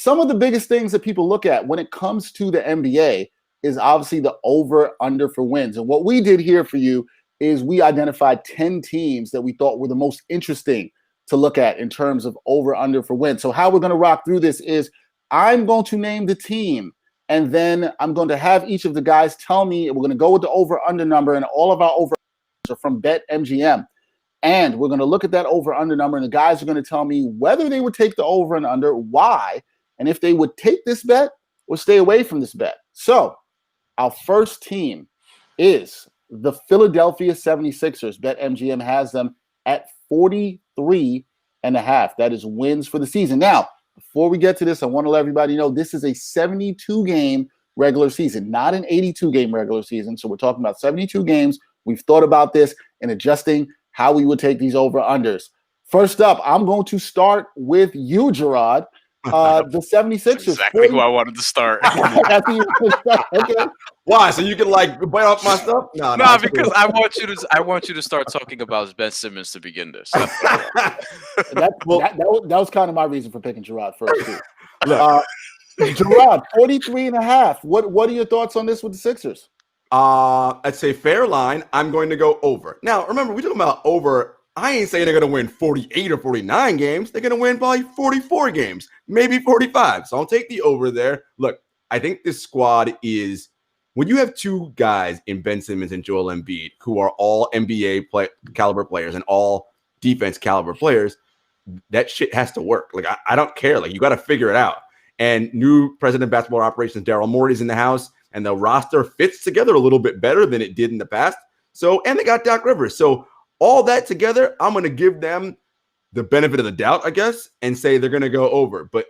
some of the biggest things that people look at when it comes to the NBA is obviously the over-under for wins. And what we did here for you is we identified 10 teams that we thought were the most interesting to look at in terms of over-under for wins. So how we're going to rock through this is I'm going to name the team, and then I'm going to have each of the guys tell me, we're going to go with the over-under number, and all of our over-unders are from BetMGM. And we're going to look at that over-under number, and the guys are going to tell me whether they would take the over and under, why, and if they would take this bet or stay away from this bet. So our first team is the Philadelphia 76ers. BetMGM has them at 43.5. That is wins for the season. Now, before we get to this, I want to let everybody know this is a 72-game regular season, not an 82-game regular season. So we're talking about 72 games. We've thought about this and adjusting how we would take these over-unders. First up, I'm going to start with you, Gerard. The 76ers. That's exactly who I wanted to start. Okay. Why? So you can like bite off my stuff? No, because I want you to start talking about Ben Simmons to begin this. That was kind of my reason for picking Gerard first, too. Gerard, 43.5. What are your thoughts on this with the Sixers? I'd say fair line. I'm going to go over. Now, remember, we're talking about over. I ain't saying they're going to win 48 or 49 games. They're going to win probably 44 games, maybe 45. So I'll take the over there. Look, I think this squad is, when you have two guys in Ben Simmons and Joel Embiid who are all NBA caliber players and all defense caliber players, that shit has to work. Like, I don't care. Like, you got to figure it out. And new president of basketball operations, Daryl Morey's in the house, and the roster fits together a little bit better than it did in the past. So, and they got Doc Rivers. So all that together, I'm going to give them the benefit of the doubt, I guess, and say they're going to go over. But,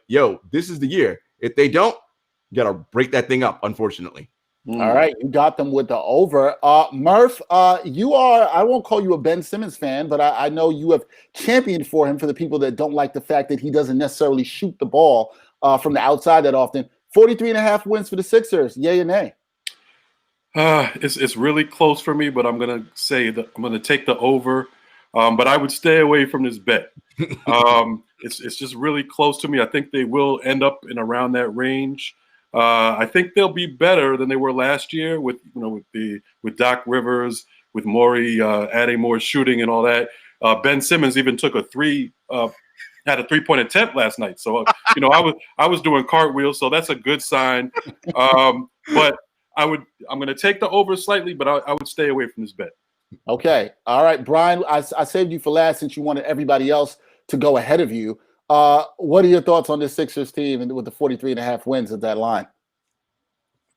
this is the year. If they don't, you got to break that thing up, unfortunately. All right, you got them with the over. Murph, you are, I won't call you a Ben Simmons fan, but I know you have championed for him for the people that don't like the fact that he doesn't necessarily shoot the ball from the outside that often. 43.5 wins for the Sixers. Yay or nay? It's really close for me, but I'm going to say that I'm going to take the over. But I would stay away from this bet. It's just really close to me. I think they will end up in around that range. I think they'll be better than they were last year with Doc Rivers, with Morey adding more shooting and all that. Ben Simmons even took had a 3-point attempt last night. So I was doing cartwheels, so that's a good sign. But I'm going to take the over slightly, but I would stay away from this bet. Okay. All right, Brian, I saved you for last since you wanted everybody else to go ahead of you. What are your thoughts on this Sixers team and with the 43.5 wins at that line?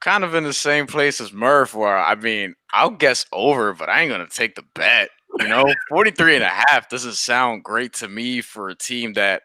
Kind of in the same place as Murph, where, I'll guess over, but I ain't going to take the bet. 43.5 doesn't sound great to me for a team that,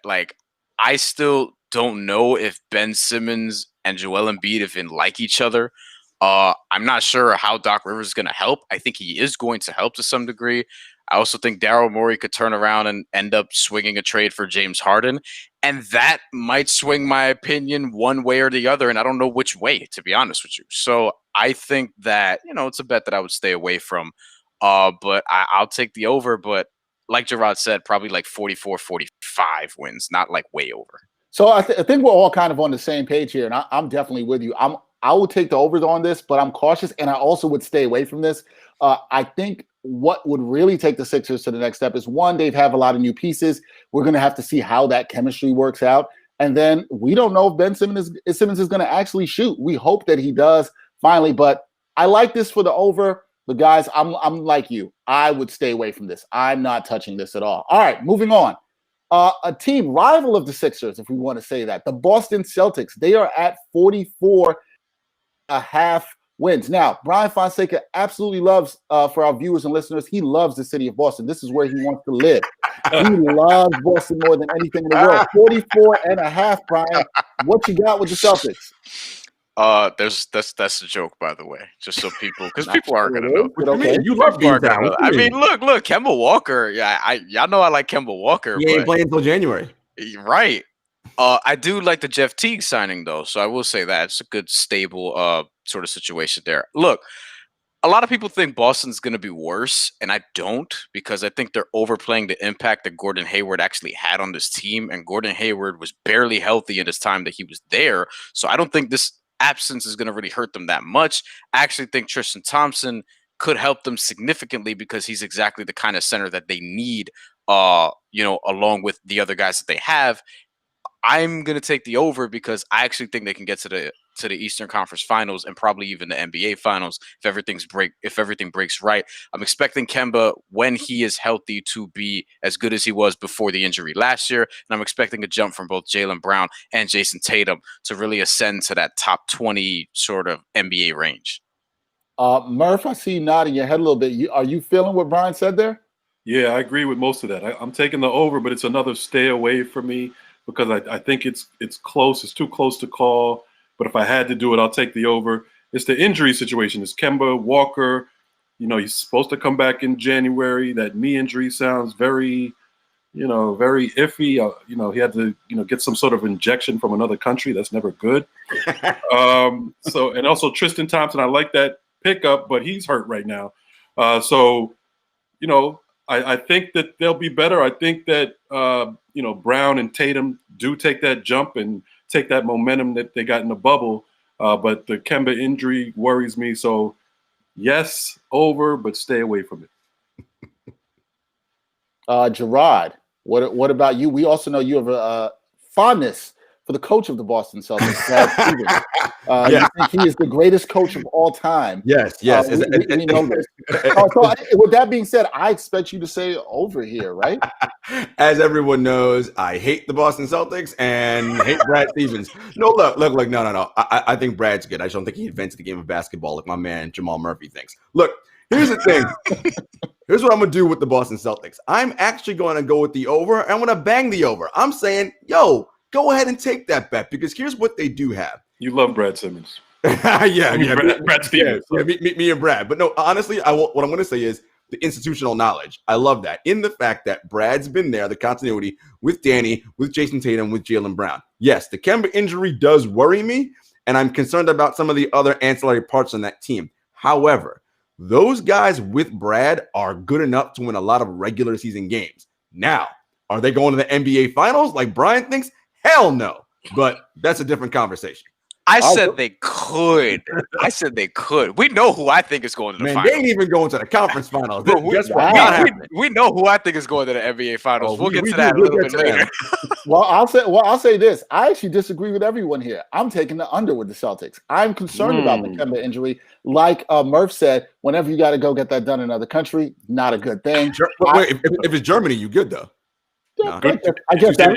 I still don't know if Ben Simmons and Joel Embiid like each other. I'm not sure how Doc Rivers is going to help. I think he is going to help to some degree. I also think Daryl Morey could turn around and end up swinging a trade for James Harden. And that might swing my opinion one way or the other. And I don't know which way, to be honest with you. So I think that, it's a bet that I would stay away from. But I'll take the over. But like Gerard said, probably 44, 45 wins, not way over. So I think we're all kind of on the same page here. And I'm definitely with you. I would take the overs on this, but I'm cautious. And I also would stay away from this. I think what would really take the Sixers to the next step is, one, they have a lot of new pieces. We're going to have to see how that chemistry works out. And then we don't know if Ben Simmons is going to actually shoot. We hope that he does finally. But I like this for the over. But guys, I'm like you. I would stay away from this. I'm not touching this at all. All right, moving on. A team rival of the Sixers, if we want to say that, the Boston Celtics. They are at 44.5 wins. Now, Brian Fonseca absolutely loves, for our viewers and listeners, he loves the city of Boston. This is where he wants to live. He loves Boston more than anything in the world. 44.5, Brian. What you got with the Celtics? That's a joke, by the way, just so because people aren't gonna know. Okay. You love Beantown. Look, Kemba Walker. Yeah, y'all know I like Kemba Walker. He ain't playing until January. Right. I do like the Jeff Teague signing, though, so I will say that it's a good, stable sort of situation there. Look, A lot of people think Boston's going to be worse, and I don't, because I think they're overplaying the impact that Gordon Hayward actually had on this team. And Gordon Hayward was barely healthy in his time that he was there. So I don't think this absence is going to really hurt them that much. I actually think Tristan Thompson could help them significantly because he's exactly the kind of center that they need, along with the other guys that they have. I'm going to take the over because I actually think they can get to the Eastern Conference Finals and probably even the NBA Finals if everything breaks right. I'm expecting Kemba, when he is healthy, to be as good as he was before the injury last year, and I'm expecting a jump from both Jaylen Brown and Jason Tatum to really ascend to that top 20 sort of NBA range. Murph, I see you nodding your head a little bit. Are you feeling what Brian said there? Yeah, I agree with most of that. I'm taking the over, but it's another stay away for me because I think it's close. It's too close to call. But if I had to do it, I'll take the over. It's the injury situation. It's Kemba Walker. He's supposed to come back in January. That knee injury sounds very iffy. He had to, get some sort of injection from another country. That's never good. And also Tristan Thompson, I like that pickup, but he's hurt right now. I think that they'll be better. I think that, Brown and Tatum do take that jump and take that momentum that they got in the bubble. But the Kemba injury worries me. So, yes, over, but stay away from it. Gerard, what about you? We also know you have a fondness for the coach of the Boston Celtics, Brad Stevens. You think he is the greatest coach of all time. Yes. We know this. So with that being said, I expect you to say over here, right? As everyone knows, I hate the Boston Celtics and hate Brad Stevens. No. I think Brad's good. I just don't think he invented the game of basketball like my man Jamal Murphy thinks. Look, here's the thing. Here's what I'm going to do with the Boston Celtics. I'm actually going to go with the over. I'm going to bang the over. I'm saying, go ahead and take that bet because here's what they do have. You love Brad Simmons. Brad Stevens. Yeah, me and Brad. But no, honestly, what I'm going to say is the institutional knowledge. I love that. In the fact that Brad's been there, the continuity with Danny, with Jason Tatum, with Jaylen Brown. Yes, the Kemba injury does worry me, and I'm concerned about some of the other ancillary parts on that team. However, those guys with Brad are good enough to win a lot of regular season games. Now, are they going to the NBA Finals like Brian thinks? Hell no. But that's a different conversation. I said they could. We know who I think is going to the finals. They ain't even going to the conference finals. We know who I think is going to the NBA Finals. We'll get to that a little bit later. I'll say this. I actually disagree with everyone here. I'm taking the under with the Celtics. I'm concerned about the Kemba injury. Like Murph said, whenever you got to go get that done in another country, not a good thing. If it's Germany, you good though. No. I guess that's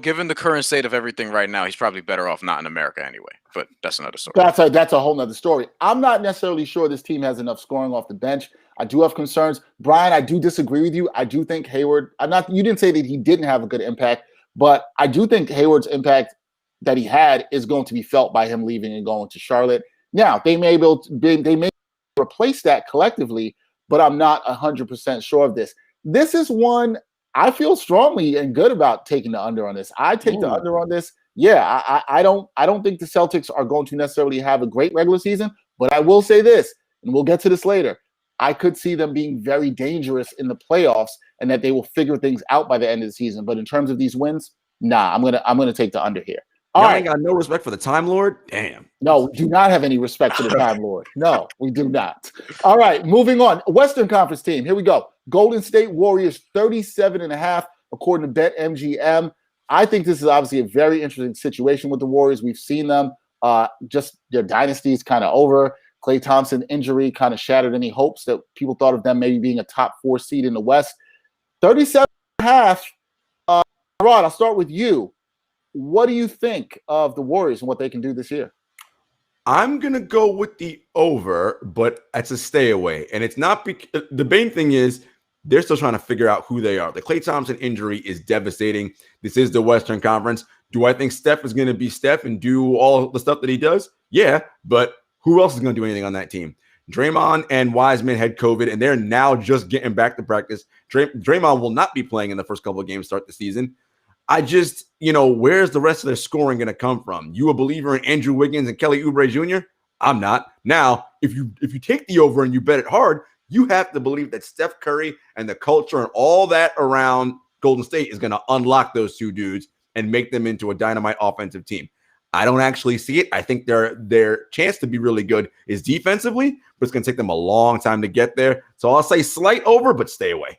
given the current state of everything right now, he's probably better off not in America anyway. But that's another story. That's a whole nother story. I'm not necessarily sure this team has enough scoring off the bench. I do have concerns. Brian, I do disagree with you. I do think Hayward. You didn't say that he didn't have a good impact, but I do think Hayward's impact that he had is going to be felt by him leaving and going to Charlotte. Now they may replace that collectively, but I'm not 100% sure of this. This is one I feel strongly and good about taking the under on this. I take the under on this. Yeah, I don't think the Celtics are going to necessarily have a great regular season, but I will say this, and we'll get to this later. I could see them being very dangerous in the playoffs and that they will figure things out by the end of the season. But in terms of these wins, I'm gonna take the under here. All right. I ain't got no respect for the Time Lord. Damn. No, we do not have any respect for the Time Lord. No, we do not. All right, moving on. Western Conference team. Here we go. Golden State Warriors 37.5 according to BetMGM. I think this is obviously a very interesting situation with the Warriors. We've seen them. Just their dynasty is kind of over. Klay Thompson injury kind of shattered any hopes that people thought of them maybe being a top 4 seed in the West. 37.5. Rod, I'll start with you. What do you think of the Warriors and what they can do this year? I'm going to go with the over, but it's a stay away. And it's not the main thing is they're still trying to figure out who they are. The Klay Thompson injury is devastating. This is the Western Conference. Do I think Steph is going to be Steph and do all the stuff that he does? Yeah, but who else is going to do anything on that team? Draymond and Wiseman had COVID, and they're now just getting back to practice. Draymond will not be playing in the first couple of games to start the season. I just, where's the rest of their scoring going to come from? You a believer in Andrew Wiggins and Kelly Oubre Jr.? I'm not. Now, if you take the over and you bet it hard, you have to believe that Steph Curry and the culture and all that around Golden State is going to unlock those two dudes and make them into a dynamite offensive team. I don't actually see it. I think their chance to be really good is defensively, but it's going to take them a long time to get there. So I'll say slight over, but stay away.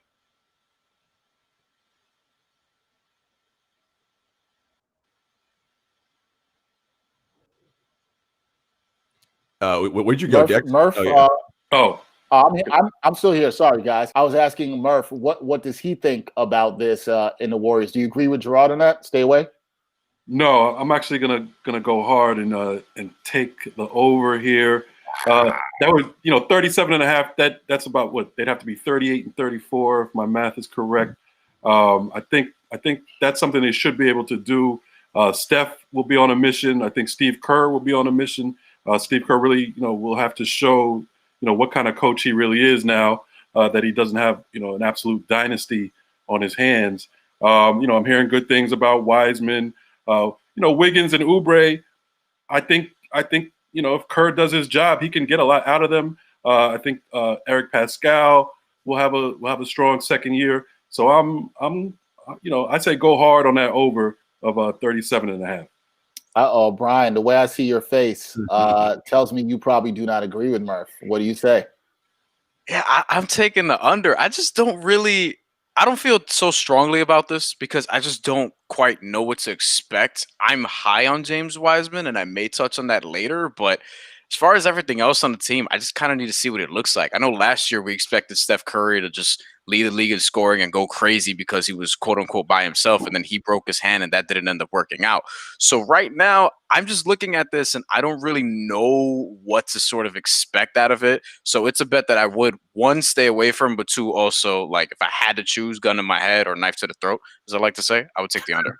Where'd you go, Dex? Murph. I'm still here. Sorry, guys. I was asking Murph what does he think about this in the Warriors? Do you agree with Gerard on that? Stay away. No, I'm actually gonna go hard and take the over here. That would 37.5. That's about what they'd have to be 38 and 34 if my math is correct. I think that's something they should be able to do. Steph will be on a mission. I think Steve Kerr will be on a mission. Steve Kerr really will have to show what kind of coach he really is now that he doesn't have an absolute dynasty on his hands. I'm hearing good things about Wiseman. Wiggins and Oubre, I think if Kerr does his job, he can get a lot out of them. I think Eric Pascal will have a strong second year. So I say go hard on that over of 37.5. Uh-oh, Brian, the way I see your face tells me you probably do not agree with Murph. What do you say? Yeah, I'm taking the under. I don't feel so strongly about this because I just don't quite know what to expect. I'm high on James Wiseman, and I may touch on that later, but as far as everything else on the team, I just kind of need to see what it looks like. I know last year we expected Steph Curry to just lead the league in scoring and go crazy because he was quote unquote by himself, and then he broke his hand and that didn't end up working out. So right now I'm just looking at this and I don't really know what to sort of expect out of it. So it's a bet that I would, one, stay away from, but two, also, like, if I had to choose, gun in my head or knife to the throat, as I like to say, I would take the under.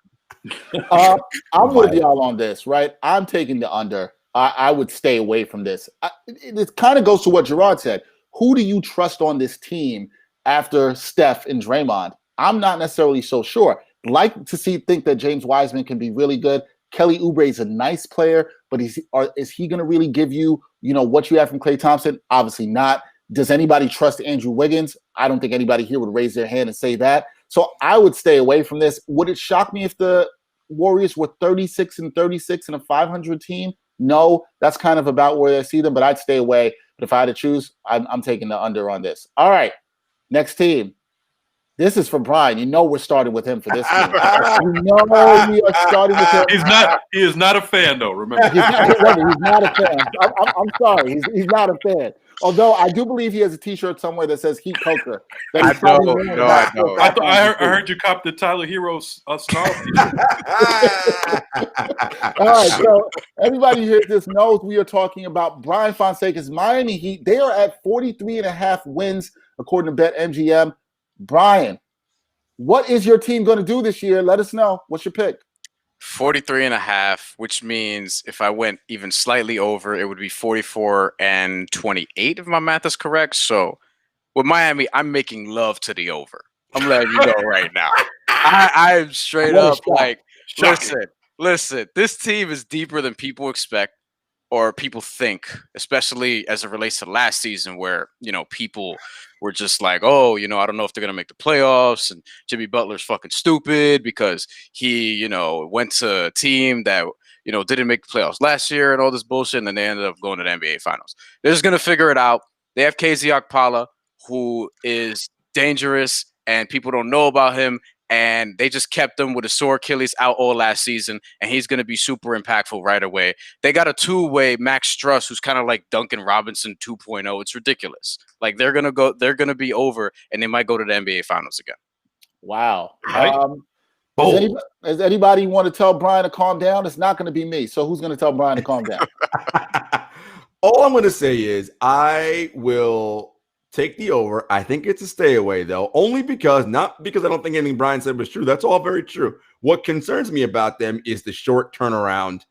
I'm with y'all on this, right? I'm taking the under. I would stay away from this. It kind of goes to what Gerard said. Who do you trust on this team after Steph and Draymond? I'm not necessarily so sure. Like to think that James Wiseman can be really good. Kelly Oubre is a nice player, but is he going to really give you, what you have from Klay Thompson? Obviously not. Does anybody trust Andrew Wiggins? I don't think anybody here would raise their hand and say that. So I would stay away from this. Would it shock me if the Warriors were 36 and 36 and a 500 team? No, that's kind of about where I see them, but I'd stay away. But if I had to choose, I'm taking the under on this. All right, next team. This is for Brian. We're starting with him for this team. We are starting with him. He is not a fan, though. Remember, he's not a fan. I'm sorry, he's not a fan. Although I do believe he has a T-shirt somewhere that says "Heat Culture." I know. I heard you cop the Tyler Hero snarl T-shirt. All right, so everybody here just knows we are talking about Brian Fonseca's Miami Heat. They are at 43.5 wins according to BetMGM. Brian, what is your team going to do this year? Let us know. What's your pick? 43.5, which means if I went even slightly over, it would be 44 and 28 if my math is correct. So with Miami, I'm making love to the over. I'm letting you know right now. I'm straight up like, listen, this team is deeper than people expect or people think, especially as it relates to last season where, people were just like, oh, I don't know if they're going to make the playoffs, and Jimmy Butler's fucking stupid because he, went to a team that, didn't make the playoffs last year and all this bullshit, and then they ended up going to the NBA Finals. They're just going to figure it out. They have KZ Okpala, who is dangerous, and people don't know about him, and they just kept him with a sore Achilles out all last season, and he's going to be super impactful right away. They got a two-way Max Struss, who's kind of like Duncan Robinson 2.0. It's ridiculous. Like, they're going to be over, and they might go to the NBA Finals again. Wow. Does anybody want to tell Brian to calm down? It's not going to be me. So who's going to tell Brian to calm down? All I'm going to say is I will take the over. I think it's a stay away, though, not because I don't think anything Brian said was true. That's all very true. What concerns me about them is the short turnaround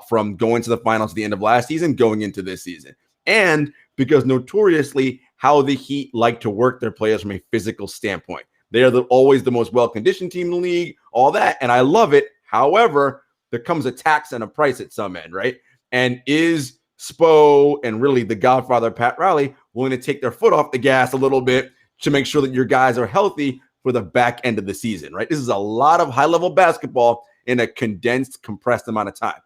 from going to the finals at the end of last season, going into this season. And because notoriously how the Heat like to work their players from a physical standpoint. They are always the most well-conditioned team in the league, all that, and I love it. However, there comes a tax and a price at some end, right? And is Spo and really the godfather, Pat Riley, willing to take their foot off the gas a little bit to make sure that your guys are healthy for the back end of the season, right? This is a lot of high-level basketball in a condensed, compressed amount of time.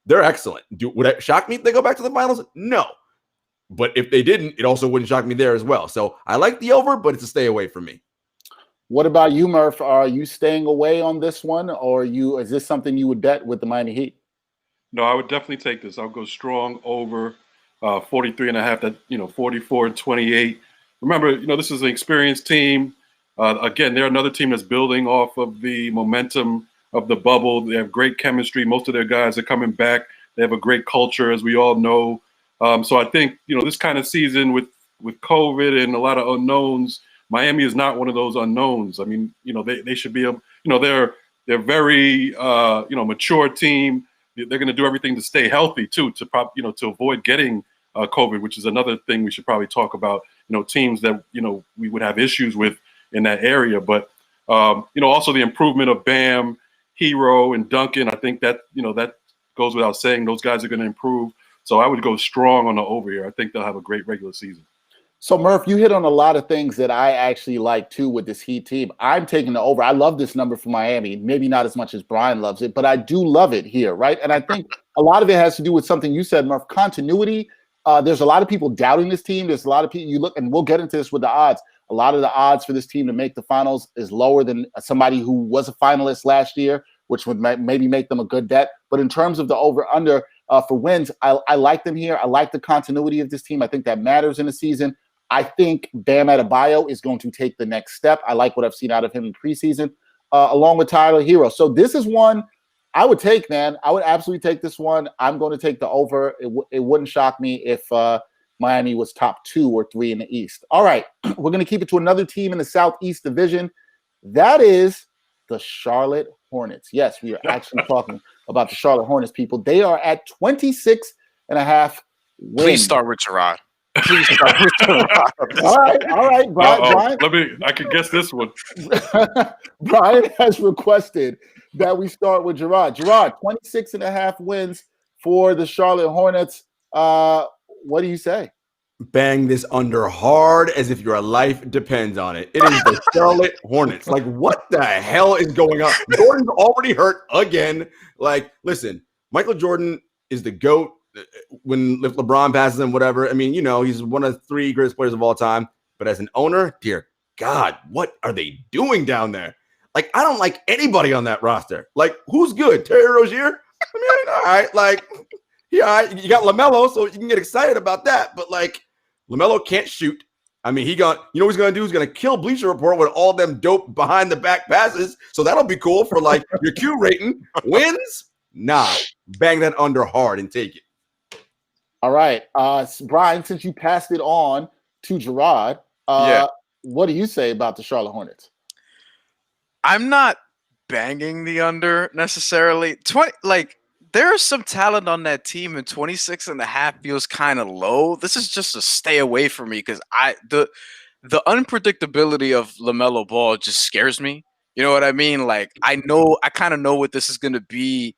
They're excellent. Would it shock me if they go back to the finals? No. But if they didn't, it also wouldn't shock me there as well. So I like the over, but it's a stay away from me. What about you, Murph? Are you staying away on this one, or is this something you would bet with the Miami Heat? No, I would definitely take this. I'll go strong over 43.5. That 44-28. Remember, this is an experienced team. Again, they're another team that's building off of the momentum of the bubble. They have great chemistry. Most of their guys are coming back. They have a great culture, as we all know. So I think this kind of season with COVID and a lot of unknowns, Miami is not one of those unknowns. I mean, they should be they're very mature team. They're going to do everything to stay healthy too, to avoid getting COVID, which is another thing we should probably talk about. Teams that we would have issues with in that area, but also the improvement of Bam, Hero, and Duncan. I think that that goes without saying. Those guys are going to improve. So I would go strong on the over here. I think they'll have a great regular season. So, Murph, you hit on a lot of things that I actually like, too, with this Heat team. I'm taking the over. I love this number for Miami. Maybe not as much as Brian loves it, but I do love it here, right? And I think a lot of it has to do with something you said, Murph, continuity. There's a lot of people doubting this team. There's a lot of people you look, and we'll get into this with the odds. A lot of the odds for this team to make the finals is lower than somebody who was a finalist last year, which would maybe make them a good bet. But in terms of the over-under for wins, I like them here. I like the continuity of this team. I think that matters in the season. I think Bam Adebayo is going to take the next step. I like what I've seen out of him in preseason, along with Tyler Hero. So this is one I would take, man. I would absolutely take this one. I'm going to take the over. It wouldn't shock me if Miami was top 2 or 3 in the East. All right, we're going to keep it to another team in the Southeast Division. That is the Charlotte Hornets. Yes, we are actually talking about the Charlotte Hornets, people. They are at 26.5 wins. Please start with Gerard. Please start with Gerard. All right, Brian. I can guess this one. Brian has requested that we start with Gerard. Gerard, 26.5 wins for the Charlotte Hornets. What do you say? Bang this under hard as if your life depends on it. It is the Charlotte Hornets. Like, what the hell is going on? Jordan's already hurt again. Like, listen, Michael Jordan is the GOAT. If LeBron passes him, whatever. I mean, he's one of the 3 greatest players of all time. But as an owner, dear God, what are they doing down there? Like, I don't like anybody on that roster. Like, who's good? Terry Rozier? I mean, all right. Like, yeah, you got LaMelo, so you can get excited about that. But, like, LaMelo can't shoot. I mean, what he's going to do? He's going to kill Bleacher Report with all them dope behind-the-back passes. So that'll be cool for, like, your Q rating. Wins? Nah. Bang that under hard and take it. All right. Brian, since you passed it on to Gerard, what do you say about the Charlotte Hornets? I'm not banging the under necessarily. There's some talent on that team, and 26.5 feels kind of low. This is just a stay away from me because the unpredictability of LaMelo Ball just scares me. You know what I mean? Like, I kind of know what this is going to be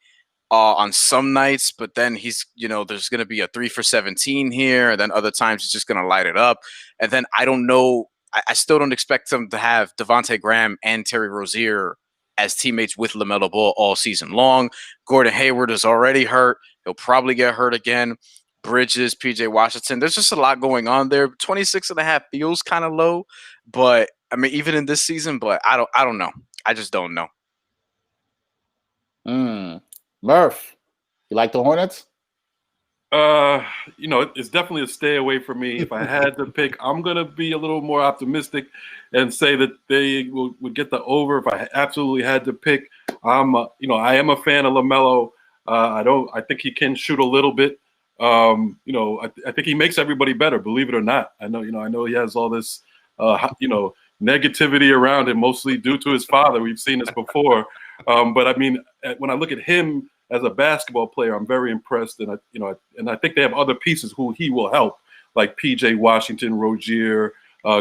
on some nights, but then there's going to be a 3 for 17 here, and then other times he's just going to light it up. And then I don't know. I still don't expect them to have Devontae Graham and Terry Rozier as teammates with LaMelo Ball all season long. Gordon Hayward is already hurt. He'll probably get hurt again. Bridges, PJ Washington. There's just a lot going on there. 26.5 feels kind of low, but I mean, even in this season, but I don't know. I just don't know. Murph, you like the Hornets? It's definitely a stay away from me. If I had to pick, I'm going to be a little more optimistic and say that they would get the over. If I absolutely had to pick, I am a fan of LaMelo. I think he can shoot a little bit. I think he makes everybody better, believe it or not. I know he has all this, negativity around him, mostly due to his father. We've seen this before. But I mean, when I look at him as a basketball player, I'm very impressed, and I think they have other pieces who he will help, like PJ Washington, Rozier,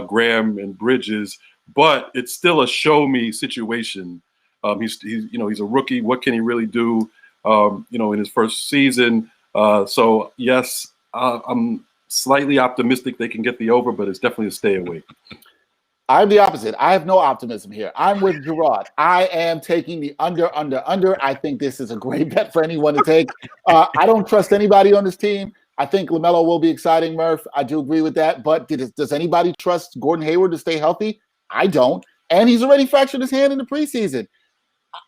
Graham, and Bridges. But it's still a show me situation. He's a rookie. What can he really do? In his first season. So yes, I'm slightly optimistic they can get the over, but it's definitely a stay away. I'm the opposite. I have no optimism here. I'm with Gerard. I am taking the under. I think this is a great bet for anyone to take. I don't trust anybody on this team. I think LaMelo will be exciting, Murph. I do agree with that. But does anybody trust Gordon Hayward to stay healthy? I don't. And he's already fractured his hand in the preseason.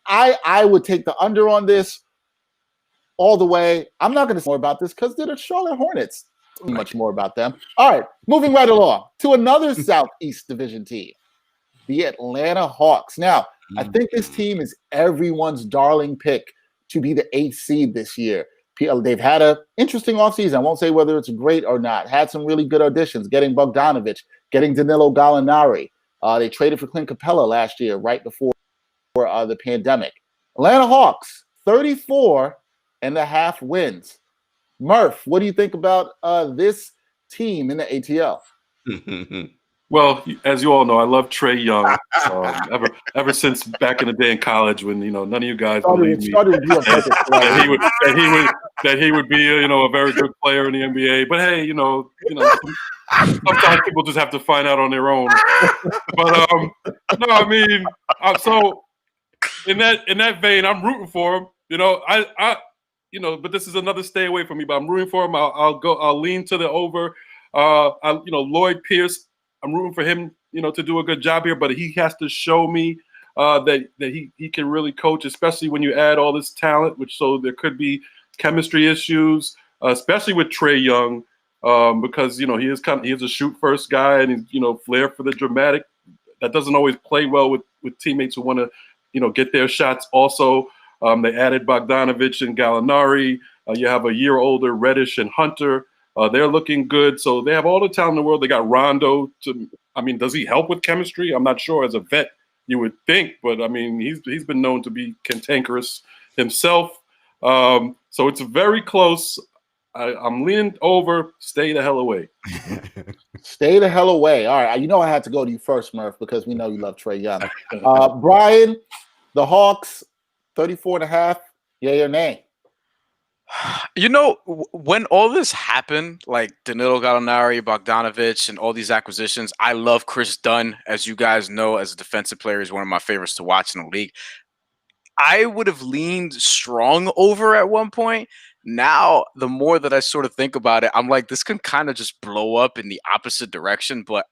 I would take the under on this all the way. I'm not going to say more about this because they're the Charlotte Hornets. Much more about them. All right, moving right along to another Southeast Division team, the Atlanta Hawks. Now, I think this team is everyone's darling pick to be the 8th seed this year. They've had an interesting offseason. I won't say whether it's great or not. Had some really good auditions, getting Bogdanovich, getting Danilo Gallinari. They traded for Clint Capella last year, right before the pandemic. Atlanta Hawks, 34.5 wins. Murph, what do you think about this team in the ATL? Well, as you all know, I love Trae Young. Ever since back in the day in college, when none of you guys believed me that he would be a very good player in the NBA. But hey, sometimes people just have to find out on their own. But no, I mean, so in that vein, I'm rooting for him. But this is another stay away from me. But I'm rooting for him. I'll lean to the over. Lloyd Pierce, I'm rooting for him, to do a good job here. But he has to show me that he can really coach, especially when you add all this talent. So there could be chemistry issues, especially with Trae Young, because he is a shoot first guy and he's flair for the dramatic. That doesn't always play well with teammates who want to get their shots also. They added Bogdanovich and Gallinari. You have a year older Reddish and Hunter. They're looking good. So they have all the talent in the world. They got Rondo. Does he help with chemistry? I'm not sure. As a vet, you would think. But, he's been known to be cantankerous himself. So it's very close. I'm leaning over. Stay the hell away. Stay the hell away. All right. I had to go to you first, Murph, because we know you love Trae Young. Brian, the Hawks, 34.5, yay or nay? When all this happened, like Danilo Gallinari, Bogdanovich, and all these acquisitions, I love Chris Dunn. As you guys know, as a defensive player, he's one of my favorites to watch in the league. I would have leaned strong over at one point. Now, the more that I sort of think about it, I'm like, this can kind of just blow up in the opposite direction. But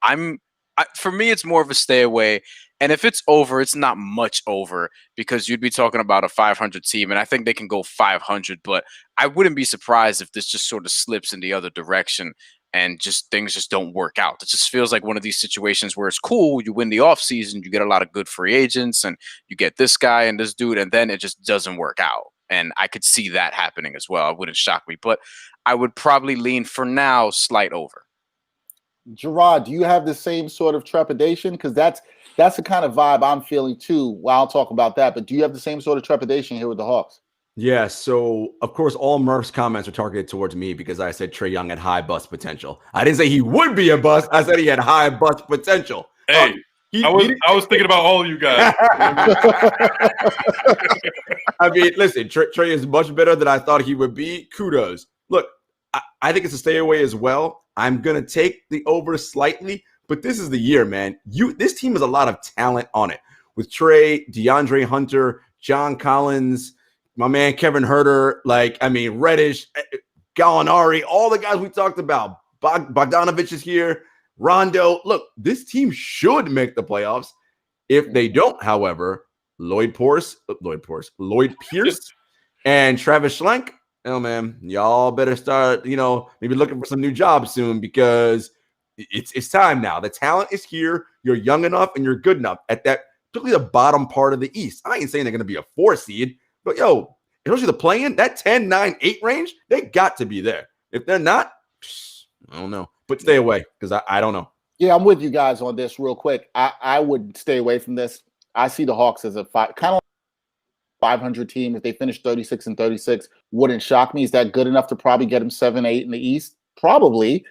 for me, it's more of a stay away. And if it's over, it's not much over because you'd be talking about a 500 team. And I think they can go 500. But I wouldn't be surprised if this just sort of slips in the other direction and things just don't work out. It just feels like one of these situations where it's cool. You win the offseason, you get a lot of good free agents, and you get this guy and this dude, and then it just doesn't work out. And I could see that happening as well. It wouldn't shock me. But I would probably lean, for now, slight over. Gerard, do you have the same sort of trepidation? Because that's the kind of vibe I'm feeling too. Well, I'll talk about that. But do you have the same sort of trepidation here with the Hawks? Yeah, so of course all Murph's comments are targeted towards me because I said Trae Young had high bust potential. I didn't say he would be a bust. I said he had high bust potential. Hey, I was thinking about all of you guys. Listen, Trae is much better than I thought he would be. Kudos. Look, I think it's a stay away as well. I'm going to take the over slightly, but this is the year, man. This team has a lot of talent on it with Trae, DeAndre Hunter, John Collins, my man Kevin Huerter, Reddish, Gallinari, all the guys we talked about. Bogdanovich is here. Rondo. Look, this team should make the playoffs. If they don't, however, Lloyd Pierce, and Travis Schlenk, oh man, y'all better start, maybe looking for some new jobs soon because it's time now. The talent is here. You're young enough and you're good enough at that, particularly the bottom part of the East. I ain't saying they're going to be a 4 seed, but especially the play-in, that 10, 9, 8 range, they got to be there. If they're not, I don't know. But stay away because I don't know. Yeah, I'm with you guys on this real quick. I would stay away from this. I see the Hawks as a kind of 500 team. If they finish 36-36, wouldn't shock me. Is that good enough to probably get them 7-8 in the East? Probably.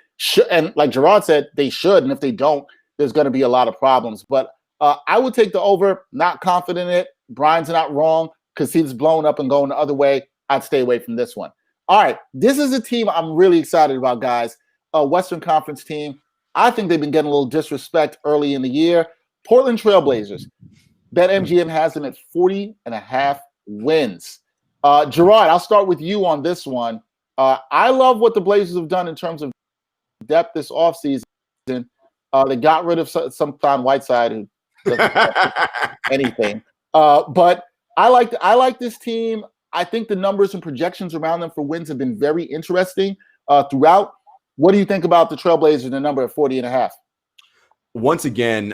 And like Gerard said, they should. And if they don't, there's going to be a lot of problems. But I would take the over. Not confident in it. Brian's not wrong because he's blown up and going the other way. I'd stay away from this one. All right, this is a team I'm really excited about, guys. A Western Conference team. I think they've been getting a little disrespect early in the year. Portland Trailblazers. BetMGM has them at 40.5 wins. Gerard, I'll start with you on this one. I love what the Blazers have done in terms of depth this offseason. They got rid of Sometime Whiteside, who doesn't anything. But I like this team. I think the numbers and projections around them for wins have been very interesting throughout. What do you think about the Trailblazers and the number at 40.5? Once again,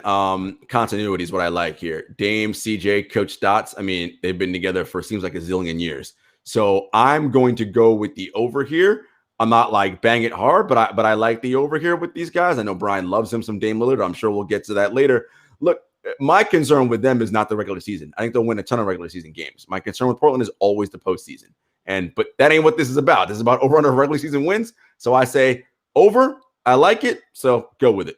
continuity is what I like here. Dame, CJ, Coach Stotts. I mean, they've been together for seems like a zillion years. So I'm going to go with the over here. I'm not like bang it hard, but I like the over here with these guys. I know Brian loves him some Dame Lillard. I'm sure we'll get to that later. Look, my concern with them is not the regular season. I think they'll win a ton of regular season games. My concern with Portland is always the postseason. But that ain't what this is about. This is about over under regular season wins. So I say over. I like it. So go with it.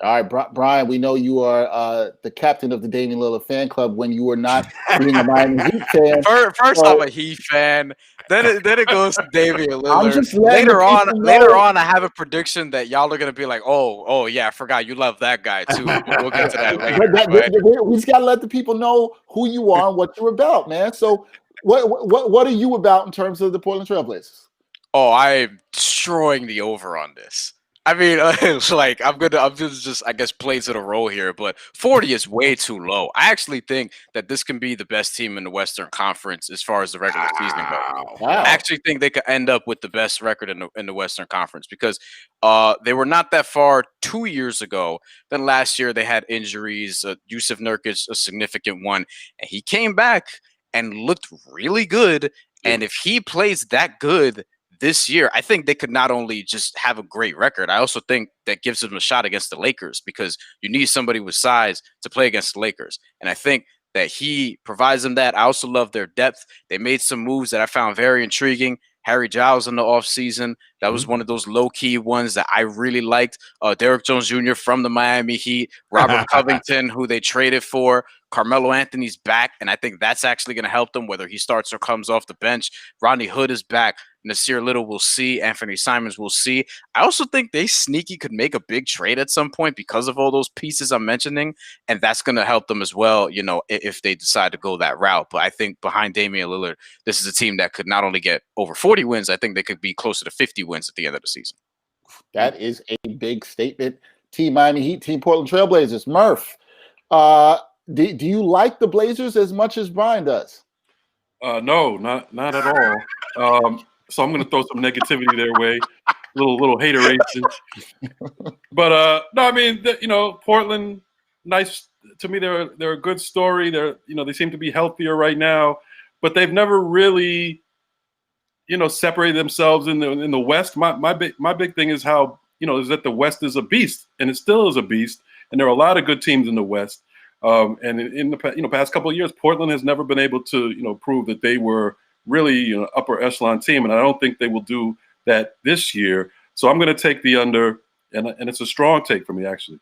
All right, Brian, we know you are the captain of the Damian Lillard fan club when you were not being a Miami Heat fan. First, I'm a Heat fan. Then it goes to Damian Lillard. I'm just later on, I have a prediction that y'all are gonna be like, oh yeah, I forgot you love that guy too. We'll get to that later. We just gotta let the people know who you are and what you're about, man. So, what are you about in terms of the Portland Trailblazers? Oh, I'm destroying the over on this. I mean, it's like I'm just I guess play to the role here, but 40 is way too low. I actually think that this can be the best team in the Western Conference as far as the regular season goes. Wow. I actually think they could end up with the best record in the Western Conference because they were not that far 2 years ago. Then last year they had injuries. Yusuf Nurkic, a significant one, and he came back and looked really good. And if he plays that good this year, I think they could not only just have a great record, I also think that gives them a shot against the Lakers because you need somebody with size to play against the Lakers. And I think that he provides them that. I also love their depth. They made some moves that I found very intriguing. Harry Giles in the offseason. That was one of those low-key ones that I really liked. Derrick Jones Jr. from the Miami Heat. Robert Covington, who they traded for. Carmelo Anthony's back, and I think that's actually going to help them, whether he starts or comes off the bench. Rodney Hood is back. Nasir Little will see. Anthony Simons will see. I also think they sneaky could make a big trade at some point because of all those pieces I'm mentioning, and that's going to help them as well, you know, if they decide to go that route. But I think behind Damian Lillard, this is a team that could not only get over 40 wins, I think they could be closer to 50 wins at the end of the season. That is a big statement. Team Miami Heat, Team Portland Trailblazers. Murph, do you like the Blazers as much as Brian does? No, not at all. So I'm going to throw some negativity their way, little hateration. But no, I mean, Portland, nice to me. They're a good story. They seem to be healthier right now, but they've never really, separated themselves in the West. My big thing is how is that the West is a beast, and it still is a beast, and there are a lot of good teams in the West. And in the past couple of years, Portland has never been able to prove that they were really upper echelon team, and I don't think they will do that this year. So I'm going to take the under, and it's a strong take for me actually.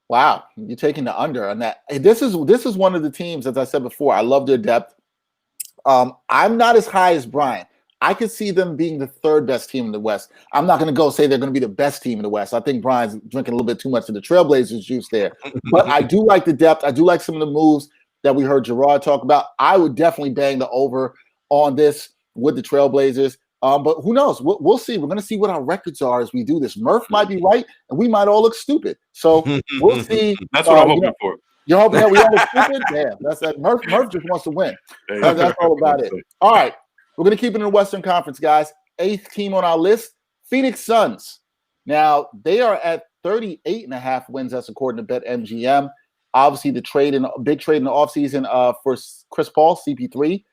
Wow, you're taking the under on that. This is one of the teams, as I said before, I love their depth. I'm not as high as Brian. I could see them being the third best team in the West. I'm not going to go say they're going to be the best team in the West. I think Brian's drinking a little bit too much of the Trailblazers juice there. But I do like the depth. I do like some of the moves that we heard Gerard talk about. I would definitely bang the over on this with the Trailblazers. But who knows? We'll see. We're going to see what our records are as we do this. Murph might be right, and we might all look stupid. So we'll see. That's what I'm hoping for. You're hoping that we all look stupid? Damn, that's that. Murph just wants to win. That's all about it. All right. We're going to keep it in the Western Conference, guys. 8th team on our list, Phoenix Suns. Now, they are at 38.5 wins. That's according to BetMGM. Obviously, big trade in the offseason for Chris Paul, CP3.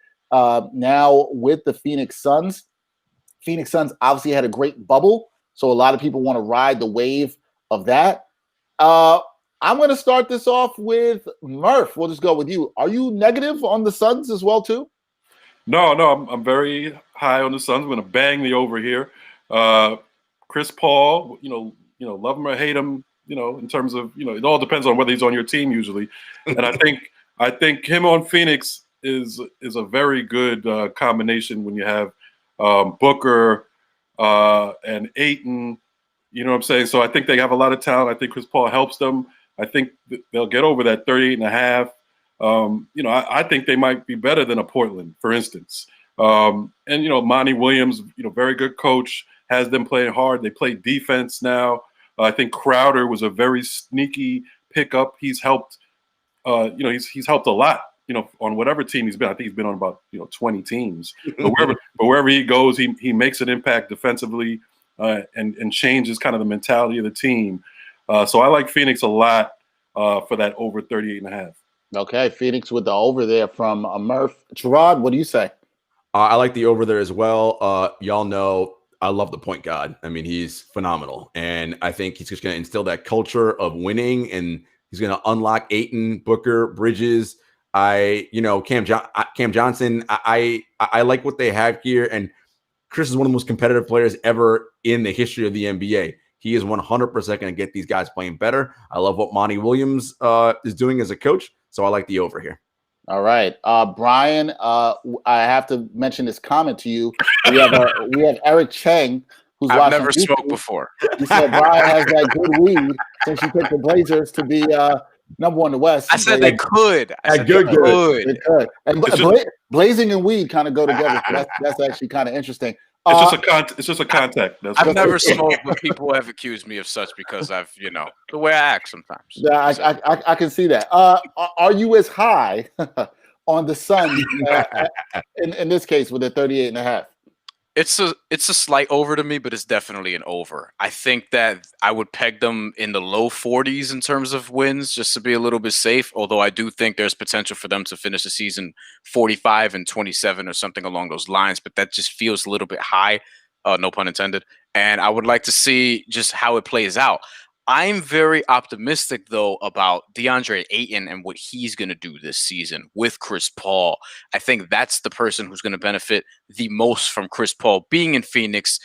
Now with the Phoenix Suns. Phoenix Suns obviously had a great bubble, so a lot of people want to ride the wave of that. I'm going to start this off with Murph. We'll just go with you. Are you negative on the Suns as well, too? No, I'm very high on the Suns. I'm going to bang the over here. Chris Paul, love him or hate him, in terms of, it all depends on whether he's on your team usually. And I think him on Phoenix is a very good combination when you have Booker, and Ayton. You know what I'm saying? So I think they have a lot of talent. I think Chris Paul helps them. I think they'll get over that 38.5. I think they might be better than a Portland, for instance. Monty Williams, very good coach, has them playing hard. They play defense now. I think Crowder was a very sneaky pickup. He's helped. He's helped a lot. On whatever team he's been. I think he's been on about 20 teams. But wherever he goes, he makes an impact defensively. And changes kind of the mentality of the team. So I like Phoenix a lot for that over 38.5. Okay, Phoenix with the over there from Murph. Gerard, what do you say? I like the over there as well. Y'all know I love the point guard. I mean, he's phenomenal. And I think he's just going to instill that culture of winning, and he's going to unlock Ayton, Booker, Bridges. Cam Johnson. I like what they have here. And Chris is one of the most competitive players ever in the history of the NBA. He is 100% going to get these guys playing better. I love what Monty Williams is doing as a coach, so I like the over here. All right, Brian. I have to mention this comment to you. We have Eric Cheng, who's I've watching never YouTube. smoked before. He said Brian has that good weed since you picked the Blazers to be number one in the West. I said they could. I said good. they could. They could. And blazing and weed kind of go together. So that's actually kind of interesting. It's just a contact. I've never smoked, but people have accused me of such because I've, the way I act sometimes. Yeah, I can see that. Are you as high on the Suns in this case with a 38.5? It's a slight over to me, but it's definitely an over. I think that I would peg them in the low 40s in terms of wins, just to be a little bit safe. Although I do think there's potential for them to finish the season 45-27 or something along those lines. But that just feels a little bit high, no pun intended. And I would like to see just how it plays out. I'm very optimistic, though, about DeAndre Ayton and what he's going to do this season with Chris Paul. I think that's the person who's going to benefit the most from Chris Paul being in Phoenix,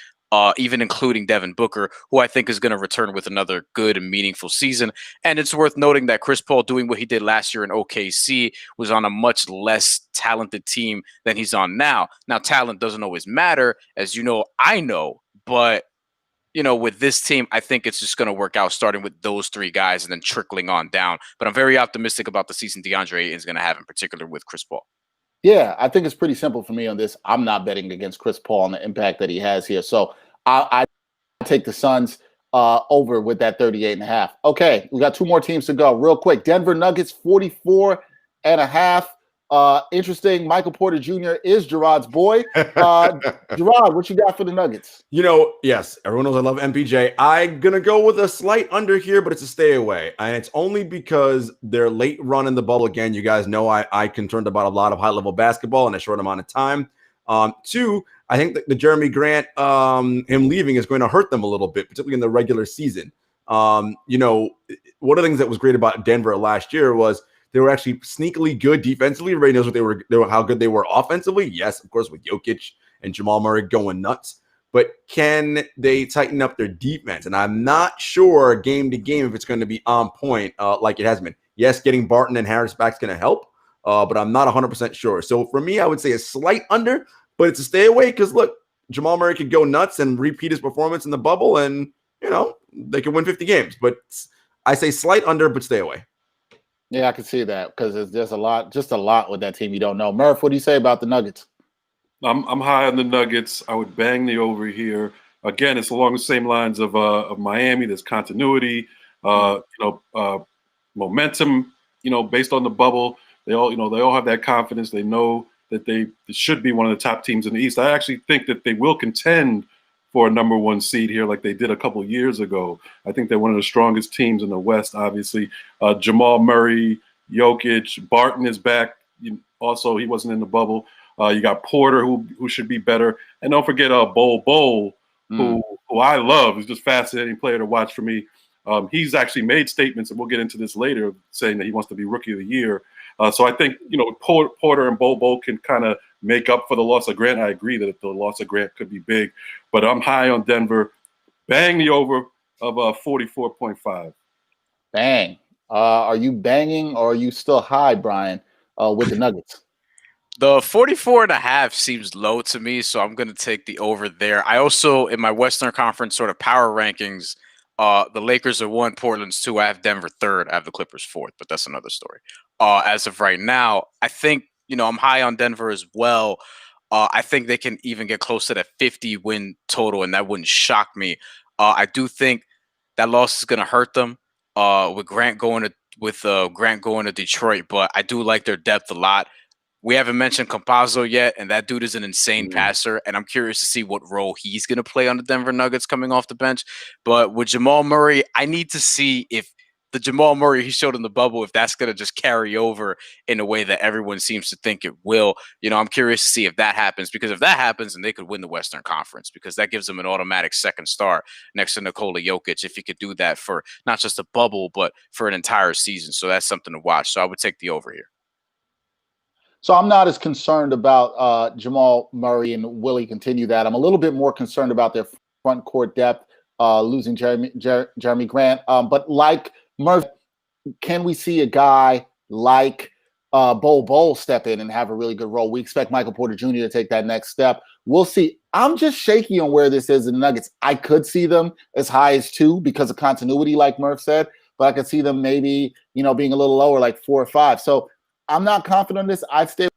even including Devin Booker, who I think is going to return with another good and meaningful season. And it's worth noting that Chris Paul doing what he did last year in OKC was on a much less talented team than he's on now. Now, talent doesn't always matter, as I know, but with this team, I think it's just going to work out starting with those three guys and then trickling on down. But I'm very optimistic about the season DeAndre Ayton is going to have, in particular with Chris Paul. Yeah, I think it's pretty simple for me on this. I'm not betting against Chris Paul and the impact that he has here. So I take the Suns over with that 38.5. Okay, we got two more teams to go. Real quick, Denver Nuggets 44.5. Interesting. Michael Porter Jr. is Gerard's boy. Gerard, what you got for the Nuggets? Yes, everyone knows I love MPJ. I'm going to go with a slight under here, but it's a stay away. And it's only because their late run in the bubble, again, you guys know I concerned about a lot of high-level basketball in a short amount of time. Two, I think that the Jeremy Grant, him leaving is going to hurt them a little bit, particularly in the regular season. One of the things that was great about Denver last year was they were actually sneakily good defensively. Everybody knows what they were, how good they were offensively. Yes, of course, with Jokic and Jamal Murray going nuts. But can they tighten up their defense? And I'm not sure game to game if it's going to be on point like it has been. Yes, getting Barton and Harris back is going to help, but I'm not 100% sure. So for me, I would say a slight under, but it's a stay away because, look, Jamal Murray could go nuts and repeat his performance in the bubble, and, they could win 50 games. But I say slight under, but stay away. Yeah, I can see that because there's a lot with that team you don't know. Murph, what do you say about the Nuggets? I'm high on the Nuggets. I would bang the over here. Again, it's along the same lines of Miami. There's continuity, momentum. Based on the bubble, they all have that confidence. They know that they should be one of the top teams in the East. I actually think that they will contend for a number one seed here like they did a couple of years ago. I think they're one of the strongest teams in the West, obviously. Jamal Murray, Jokic, Barton is back. Also, he wasn't in the bubble. You got Porter, who should be better. And don't forget Bol, who I love. He's just a fascinating player to watch for me. He's actually made statements, and we'll get into this later, saying that he wants to be Rookie of the Year. So I think, Porter and Bol can kind of make up for the loss of Grant. I agree that the loss of Grant could be big, but I'm high on Denver. Bang the over of 44.5. Bang. Are you banging or are you still high, Brian, with the Nuggets? The 44.5 seems low to me, so I'm going to take the over there. I also, in my Western Conference sort of power rankings, the Lakers are 1, Portland's 2. I have Denver 3rd. I have the Clippers 4th, but that's another story. As of right now, I think, I'm high on Denver as well. I think they can even get close to that 50 win total, and that wouldn't shock me. I do think that loss is going to hurt them with Grant going to Detroit, but I do like their depth a lot. We haven't mentioned Campazzo yet, and that dude is an insane passer, and I'm curious to see what role he's going to play on the Denver Nuggets coming off the bench. But with Jamal Murray, I need to see if the Jamal Murray he showed in the bubble, if that's going to just carry over in a way that everyone seems to think it will. I'm curious to see if that happens, because if that happens, then they could win the Western Conference, because that gives them an automatic second star next to Nikola Jokic, if he could do that for not just a bubble, but for an entire season. So that's something to watch. So I would take the over here. So I'm not as concerned about Jamal Murray and will he continue that. I'm a little bit more concerned about their front court depth, losing Jeremy Grant. But like Murphy, can we see a guy like Bol step in and have a really good role? We expect Michael Porter Jr. to take that next step. We'll see. I'm just shaky on where this is in the Nuggets. I could see them as high as 2 because of continuity, like Murph said, but I could see them maybe, being a little lower, like 4 or 5. So I'm not confident on this. I'd stay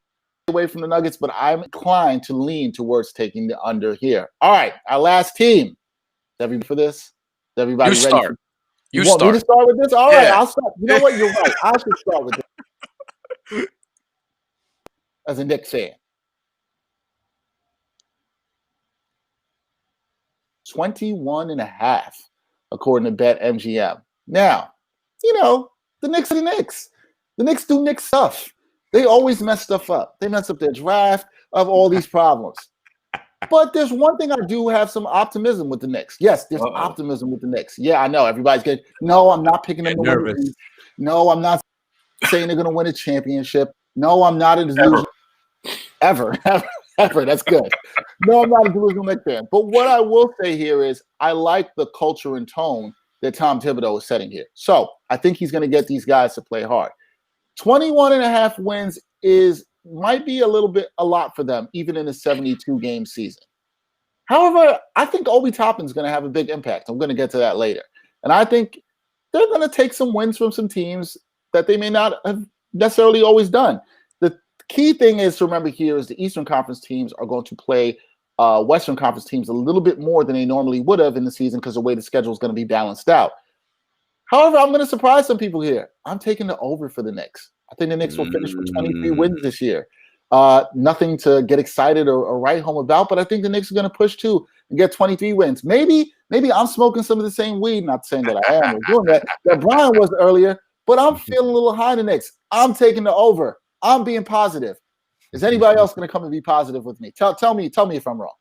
away from the Nuggets, but I'm inclined to lean towards taking the under here. All right, our last team. Is everybody for this? Is everybody ready? Start. You want me to start with this? All right, I'll start. You know what? You're right. I should start with this. As a Knicks fan. 21.5, according to BetMGM. Now, the Knicks are the Knicks. The Knicks do Knicks stuff. They always mess stuff up. They mess up their draft of all these problems. But there's one thing I do have some optimism with the Knicks. Yes, there's optimism with the Knicks. Yeah, I know. Everybody's getting, no, I'm not picking them to win. No, I'm not saying they're going to win a championship. No, I'm not a delusional. Ever. That's good. No, I'm not a delusional Knicks fan. But what I will say here is I like the culture and tone that Tom Thibodeau is setting here. So I think he's going to get these guys to play hard. 21.5 wins might be a lot for them, even in a 72-game season. However, I think Obi Toppin's going to have a big impact. I'm going to get to that later. And I think they're going to take some wins from some teams that they may not have necessarily always done. The key thing is to remember here is the Eastern Conference teams are going to play Western Conference teams a little bit more than they normally would have in the season because the way the schedule is going to be balanced out. However, I'm going to surprise some people here. I'm taking the over for the Knicks. I think the Knicks will finish with 23 wins this year. Nothing to get excited or write home about, but I think the Knicks are going to push too and get 23 wins. Maybe I'm smoking some of the same weed, not saying that I am or doing that Brian was earlier, but I'm feeling a little high in the Knicks. I'm taking the over. I'm being positive. Is anybody else going to come and be positive with me? Tell me if I'm wrong.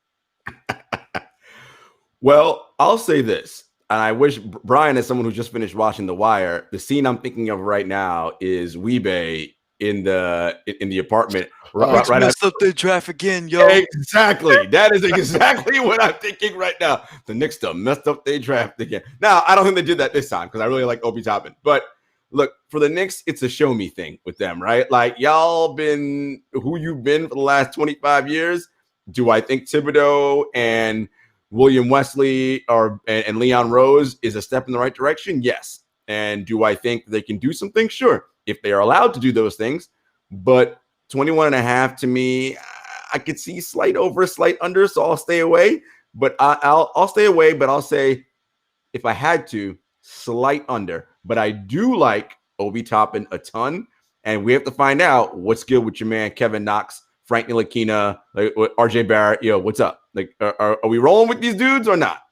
Well, I'll say this. And I wish Brian, as someone who just finished watching The Wire, the scene I'm thinking of right now is Weebay in the apartment. Right messed up their draft again, yo. Exactly. That is exactly what I'm thinking right now. The Knicks done messed up their draft again. Now, I don't think they did that this time because I really like Obi Toppin. But look, for the Knicks, it's a show me thing with them, right? Like, y'all been who you've been for the last 25 years. Do I think Thibodeau and William Wesley and Leon Rose is a step in the right direction? Yes. And do I think they can do some things? Sure, if they are allowed to do those things. But 21.5 to me, I could see slight over, slight under, so I'll stay away. But I'll stay away, but I'll say if I had to, slight under. But I do like Obi Toppin a ton, and we have to find out what's good with your man Kevin Knox, Frank Ntilikina, like RJ Barrett. Yo, what's up? Like, are we rolling with these dudes or not?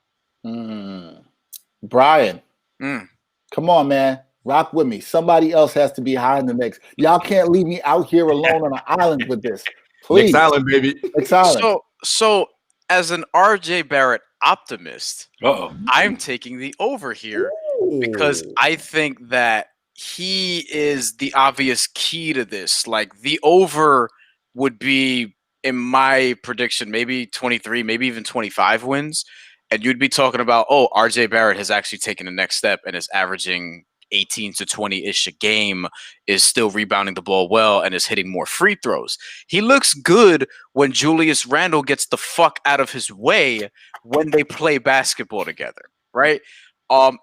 Brian, come on, man. Rock with me. Somebody else has to be high in the Knicks. Y'all can't leave me out here alone on an island with this. Please. Knicks Island, baby. Knicks Island. So as an RJ Barrett optimist, I'm taking the over here because I think that he is the obvious key to this. Like, the over would be, in my prediction, maybe 23, maybe even 25 wins. And you'd be talking about, RJ Barrett has actually taken the next step and is averaging, 18 to 20-ish a game, is still rebounding the ball well, and is hitting more free throws. He looks good when Julius Randle gets the fuck out of his way when they play basketball together, right?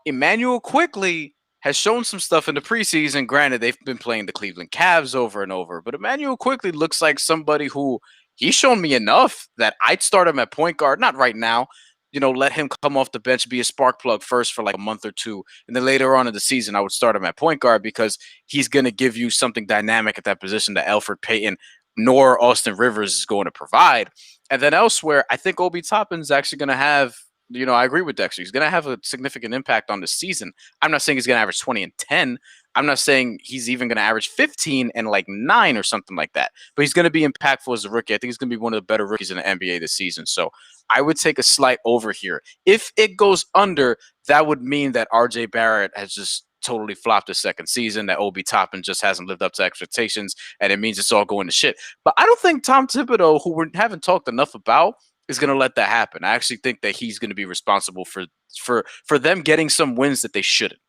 Emmanuel Quickley has shown some stuff in the preseason. Granted, they've been playing the Cleveland Cavs over and over, but Emmanuel Quickley looks like somebody who he's shown me enough that I'd start him at point guard, not right now. Let him come off the bench, be a spark plug first for like a month or two. And then later on in the season, I would start him at point guard because he's going to give you something dynamic at that position that Elfrid Payton nor Austin Rivers is going to provide. And then elsewhere, I think Obi Toppin's actually going to have, I agree with Dexter. He's going to have a significant impact on the season. I'm not saying he's going to average 20 and 10. I'm not saying he's even going to average 15 and like 9 or something like that. But he's going to be impactful as a rookie. I think he's going to be one of the better rookies in the NBA this season. So I would take a slight over here. If it goes under, that would mean that RJ Barrett has just totally flopped his second season, that Obi Toppin just hasn't lived up to expectations, and it means it's all going to shit. But I don't think Tom Thibodeau, who we haven't talked enough about, is going to let that happen. I actually think that he's going to be responsible for them getting some wins that they shouldn't.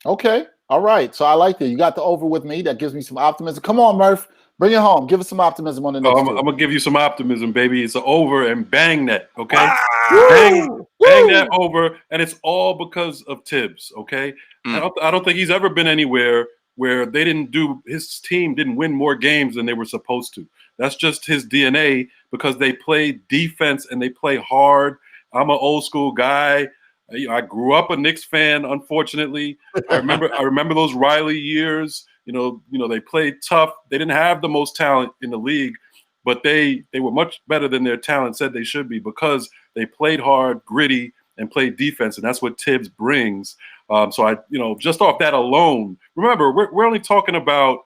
Okay. All right. So I like that. You got the over with me. That gives me some optimism. Come on, Murph. Bring it home. Give us some optimism on the next I'm two. going to give you some optimism, baby. It's an over, and bang that, okay? Woo! Bang that over, and it's all because of Tibbs, okay? I don't think he's ever been anywhere where his team didn't win more games than they were supposed to. That's just his DNA, because they play defense and they play hard. I'm an old school guy. I grew up a Knicks fan, unfortunately. I remember those Riley years. They played tough. They didn't have the most talent in the league, but they were much better than their talent said they should be, because they played hard, gritty, and played defense, and that's what Tibbs brings. So just off that alone, remember, we're only talking about,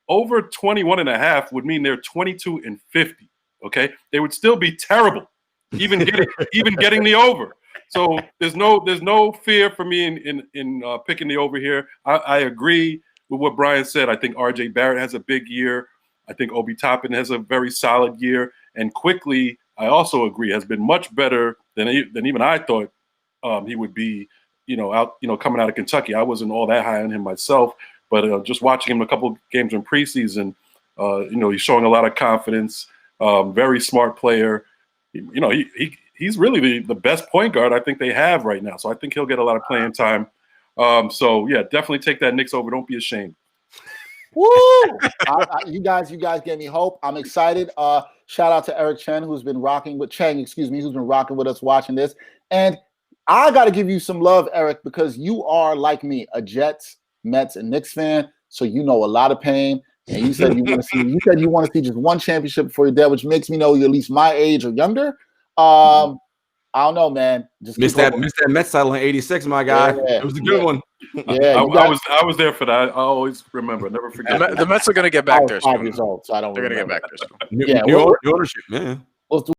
over 21.5 would mean they're 22 and 50. Okay, they would still be terrible, even getting the over. So there's no fear for me in picking the over here. I agree with what Brian said. I think RJ Barrett has a big year. I think Obi Toppin has a very solid year, and Quickley, I also agree, has been much better than even I thought he would be. Coming out of Kentucky, I wasn't all that high on him myself, but just watching him a couple of games in preseason, he's showing a lot of confidence. Very smart player. He's really the best point guard I think they have right now. So I think he'll get a lot of playing time. So yeah, definitely take that Knicks over. Don't be ashamed. Woo! You guys gave me hope. I'm excited. Shout out to Eric Chen, who's been rocking with us watching this. And I got to give you some love, Eric, because you are, like me, a Jets, Mets, and Knicks fan. So you know a lot of pain. And you said you want to see just one championship before you're dead, which makes me know you're at least my age or younger. I don't know, man. Just missed that Mets title in '86, my guy. Yeah, it was a good one. Yeah, I was there for that. I always remember. Never forget. The Mets are going to get back there. 5 years old, so I don't. They're going to get back there. New ownership, man. Let's do